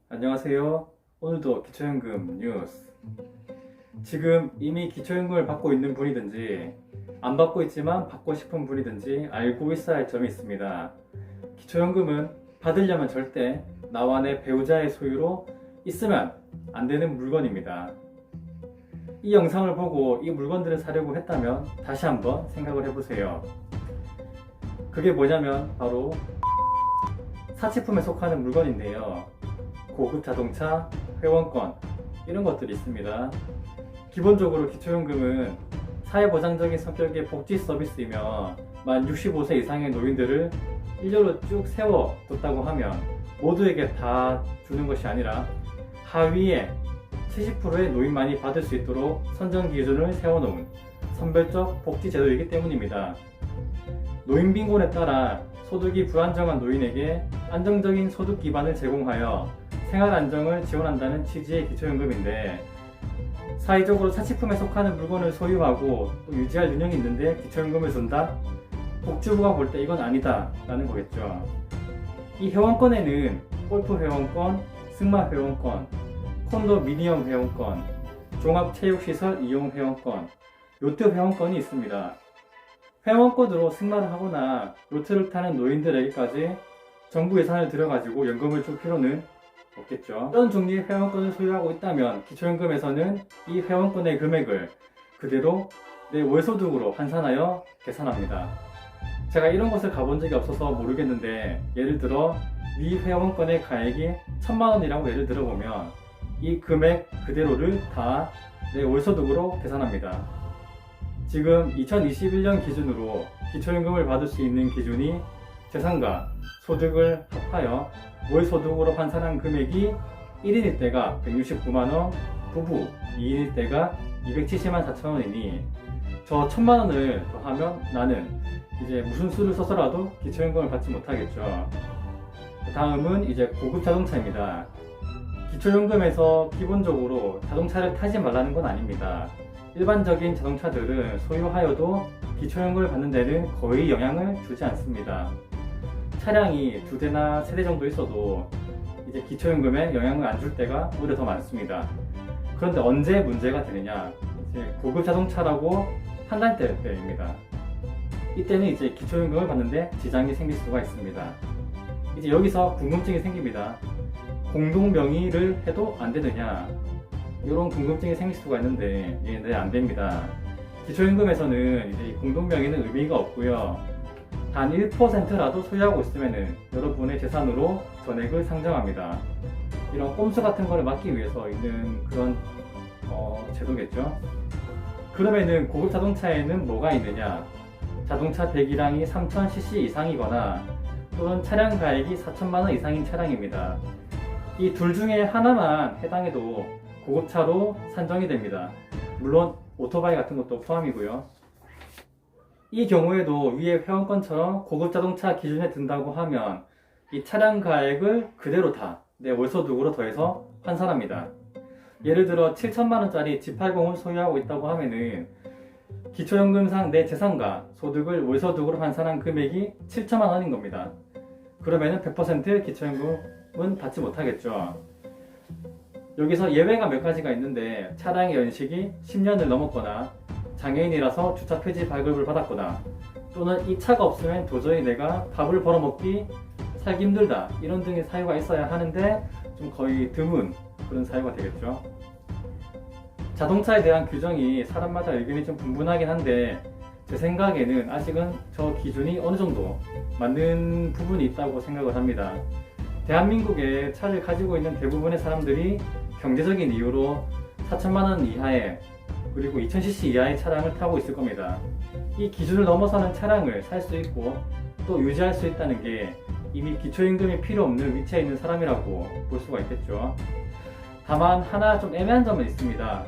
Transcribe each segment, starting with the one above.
안녕하세요. 오늘도 기초연금 뉴스. 지금 이미 기초연금을 받고 있는 분이든지 안 받고 있지만 받고 싶은 분이든지 알고 있어야 할 점이 있습니다. 기초연금은 받으려면 절대 나와 내 배우자의 소유로 있으면 안 되는 물건입니다. 이 영상을 보고 이 물건들을 사려고 했다면 다시 한번 생각을 해보세요. 그게 뭐냐면 바로 사치품에 속하는 물건인데요. 고급 자동차, 회원권 이런 것들이 있습니다. 기본적으로 기초연금은 사회보장적인 성격의 복지 서비스이며 만 65세 이상의 노인들을 일렬로 쭉 세워뒀다고 하면 모두에게 다 주는 것이 아니라 하위에 70%의 노인만이 받을 수 있도록 선정 기준을 세워놓은 선별적 복지 제도이기 때문입니다. 노인 빈곤에 따라 소득이 불안정한 노인에게 안정적인 소득 기반을 제공하여 생활 안정을 지원한다는 취지의 기초연금인데, 사회적으로 사치품에 속하는 물건을 소유하고 또 유지할 능력이 있는데 기초연금을 준다? 복지부가 볼 때 이건 아니다 라는 거겠죠. 이 회원권에는 골프 회원권, 승마 회원권, 콘도미니엄 회원권, 종합체육시설 이용 회원권, 요트 회원권이 있습니다. 회원권으로 승마를 하거나 요트를 타는 노인들에게까지 정부 예산을 들여가지고 연금을 줄 필요는 없겠죠. 이런 종류의 회원권을 소유하고 있다면 기초연금에서는 이 회원권의 금액을 그대로 내 월소득으로 환산하여 계산합니다. 제가 이런 곳을 가본 적이 없어서 모르겠는데, 예를 들어 미 회원권의 가액이 1000만 원이라고 예를 들어보면 이 금액 그대로를 다 내 월소득으로 계산합니다. 지금 2021년 기준으로 기초연금을 받을 수 있는 기준이 재산과 소득을 합하여 월소득으로 환산한 금액이 1인일 때가 169만원, 부부 2인일 때가 270만 4천원이니 저 1000만원을 더하면 나는 이제 무슨 수를 써서라도 기초연금을 받지 못하겠죠. 다음은 이제 고급 자동차입니다. 기초연금에서 기본적으로 자동차를 타지 말라는 건 아닙니다. 일반적인 자동차들은 소유하여도 기초연금을 받는 데는 거의 영향을 주지 않습니다. 차량이 2대나 3대 정도 있어도 이제 기초연금에 영향을 안 줄 때가 오히려 더 많습니다. 그런데 언제 문제가 되느냐? 이제 고급 자동차라고 판단될 때입니다. 이때는 이제 기초연금을 받는데 지장이 생길 수가 있습니다. 이제 여기서 궁금증이 생깁니다. 공동 명의를 해도 안 되느냐? 이런 궁금증이 생길 수가 있는데, 네, 안 됩니다. 기초연금에서는 이제 공동 명의는 의미가 없고요. 단 1%라도 소유하고 있으면 여러분의 재산으로 전액을 상정합니다. 이런 꼼수 같은 거를 막기 위해서 있는 그런 제도겠죠. 그러면은 고급 자동차에는 뭐가 있느냐? 자동차 배기량이 3000cc 이상이거나 또는 차량 가액이 4천만원 이상인 차량입니다. 이 둘 중에 하나만 해당해도 고급차로 산정이 됩니다. 물론 오토바이 같은 것도 포함이고요. 이 경우에도 위에 회원권처럼 고급 자동차 기준에 든다고 하면 이 차량 가액을 그대로 다 내 월소득으로 더해서 환산합니다. 예를 들어 7천만원짜리 G80을 소유하고 있다고 하면은 기초연금상 내 재산과 소득을 월소득으로 환산한 금액이 7천만원인 겁니다. 그러면은 100% 기초연금은 받지 못하겠죠. 여기서 예외가 몇 가지가 있는데, 차량의 연식이 10년을 넘었거나 장애인이라서 주차 폐지 발급을 받았거나 또는 이 차가 없으면 도저히 내가 밥을 벌어먹기 살기 힘들다 이런 등의 사유가 있어야 하는데 좀 거의 드문 그런 사유가 되겠죠. 자동차에 대한 규정이 사람마다 의견이 좀 분분하긴 한데, 제 생각에는 아직은 저 기준이 어느 정도 맞는 부분이 있다고 생각을 합니다. 대한민국에 차를 가지고 있는 대부분의 사람들이 경제적인 이유로 4천만원 이하의 그리고 2000cc 이하의 차량을 타고 있을 겁니다. 이 기준을 넘어서는 차량을 살 수 있고 또 유지할 수 있다는 게 이미 기초연금이 필요 없는 위치에 있는 사람이라고 볼 수가 있겠죠. 다만 하나 좀 애매한 점은 있습니다.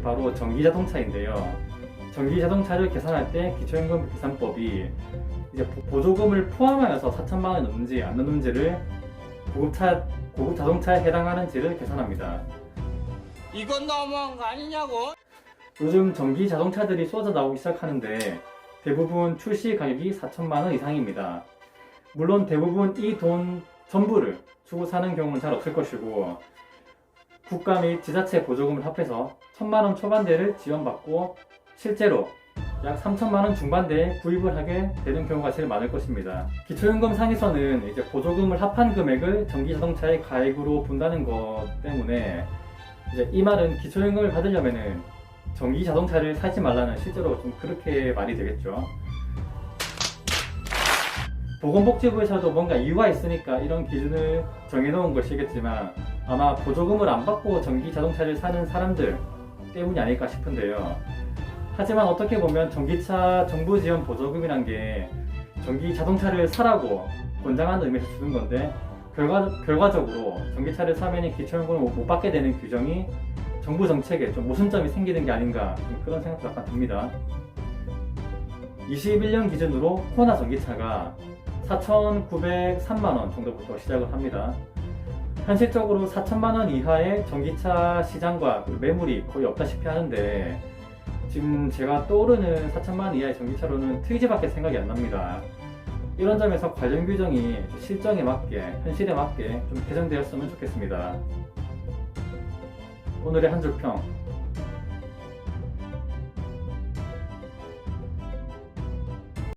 바로 전기자동차인데요. 전기자동차를 계산할 때 기초연금 계산법이 이제 보조금을 포함하여서 4천만원이 넘는지 안 넘는지를 고급 자동차에 해당하는지를 계산합니다. 이건 너무한 거 아니냐고? 요즘 전기 자동차들이 쏟아져 나오기 시작하는데 대부분 출시 가격이 4천만원 이상입니다. 물론 대부분 이 돈 전부를 주고 사는 경우는 잘 없을 것이고, 국가 및 지자체 보조금을 합해서 1,000만원 초반대를 지원받고 실제로 약 3,000만원 중반대에 구입을 하게 되는 경우가 제일 많을 것입니다. 기초연금 상에서는 이제 보조금을 합한 금액을 전기자동차의 가액으로 본다는 것 때문에 이제 이 말은 기초연금을 받으려면은 전기자동차를 사지 말라는, 실제로 좀 그렇게 말이 되겠죠. 보건복지부에서도 뭔가 이유가 있으니까 이런 기준을 정해놓은 것이겠지만 아마 보조금을 안 받고 전기자동차를 사는 사람들 때문이 아닐까 싶은데요. 하지만 어떻게 보면 전기차 정부 지원 보조금이란 게 전기자동차를 사라고 권장하는 의미에서 주는 건데, 결과적으로 전기차를 사면 기초연금을 못 받게 되는 규정이 정부 정책에 좀 모순점이 생기는 게 아닌가, 그런 생각도 약간 듭니다. 21년 기준으로 코나 전기차가 4,903만원 정도부터 시작을 합니다. 현실적으로 4천만원 이하의 전기차 시장과 매물이 거의 없다시피 하는데, 지금 제가 떠오르는 4천만원 이하의 전기차로는 트위지밖에 생각이 안 납니다. 이런 점에서 관련 규정이 실정에 맞게, 현실에 맞게 좀 개정되었으면 좋겠습니다. 오늘의 한 줄 평,